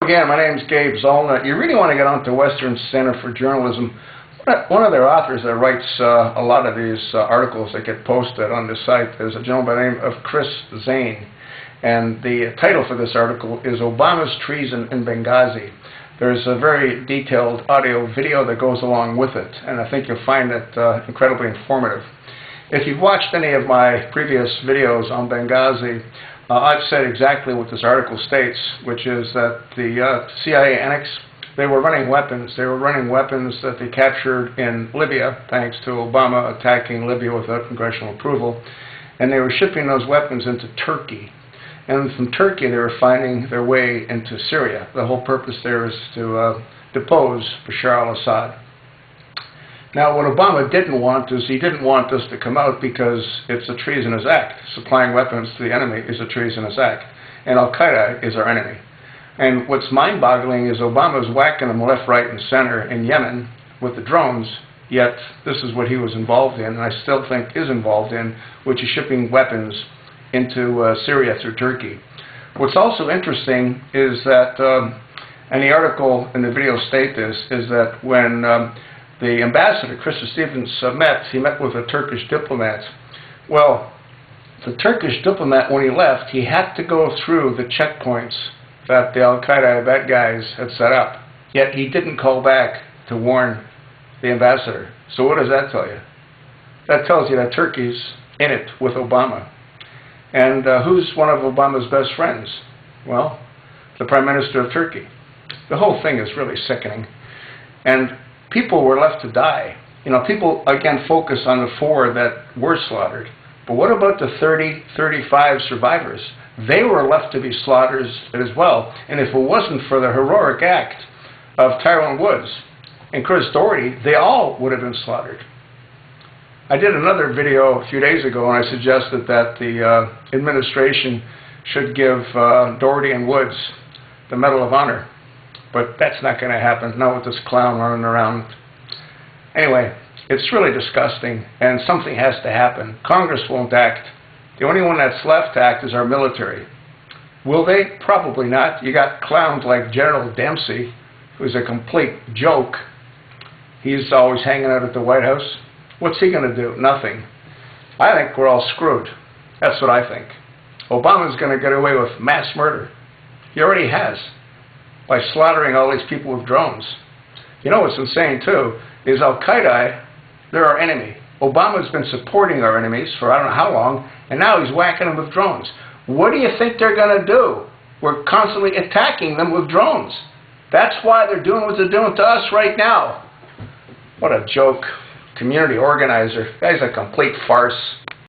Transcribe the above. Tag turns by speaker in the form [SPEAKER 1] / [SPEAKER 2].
[SPEAKER 1] Again, my name is Gabe Zollner. You really want to get onto Western Center for Journalism. One of their authors that writes a lot of these articles that get posted on this site is a gentleman by the name of Chris Zane. And the title for this article is Obama's Treason in Benghazi. There's a very detailed audio video that goes along with it, and I think you'll find it incredibly informative. If you've watched any of my previous videos on Benghazi, I've said exactly what this article states, which is that the CIA annex, they were running weapons. They were running weapons that they captured in Libya, thanks to Obama attacking Libya without congressional approval, and they were shipping those weapons into Turkey. And from Turkey, they were finding their way into Syria. The whole purpose there is to depose Bashar al-Assad. Now, what Obama didn't want is he didn't want this to come out because it's a treasonous act. Supplying weapons to the enemy is a treasonous act. And al-Qaeda is our enemy. And what's mind-boggling is Obama's whacking them left, right, and center in Yemen with the drones, yet this is what he was involved in, and I still think is involved in, which is shipping weapons into Syria through Turkey. What's also interesting is that, and the article and the video state this, is that when the ambassador, Christopher Stevens, he met with a Turkish diplomat. Well, the Turkish diplomat, when he left, he had to go through the checkpoints that the al-Qaeda bad guys had set up. Yet he didn't call back to warn the ambassador. So what does that tell you? That tells you that Turkey's in it with Obama. And who's one of Obama's best friends? Well, the Prime Minister of Turkey. The whole thing is really sickening. And people were left to die. You know, people, again, focus on the 4 that were slaughtered. But what about the 30, 35 survivors? They were left to be slaughtered as well. And if it wasn't for the heroic act of Tyrone Woods and Chris Doherty, they all would have been slaughtered. I did another video a few days ago, and I suggested that the administration should give Doherty and Woods the Medal of Honor. But that's not going to happen, not with this clown running around. Anyway, it's really disgusting, and something has to happen. Congress won't act. The only one that's left to act is our military. Will they? Probably not. You got clowns like General Dempsey, who's a complete joke. He's always hanging out at the White House. What's he going to do? Nothing. I think we're all screwed. That's what I think. Obama's going to get away with mass murder. He already has, by slaughtering all these people with drones. You know what's insane, too, is al-Qaeda, they're our enemy. Obama's been supporting our enemies for I don't know how long, and now he's whacking them with drones. What do you think they're going to do? We're constantly attacking them with drones. That's why they're doing what they're doing to us right now. What a joke. Community organizer. Guy's a complete farce.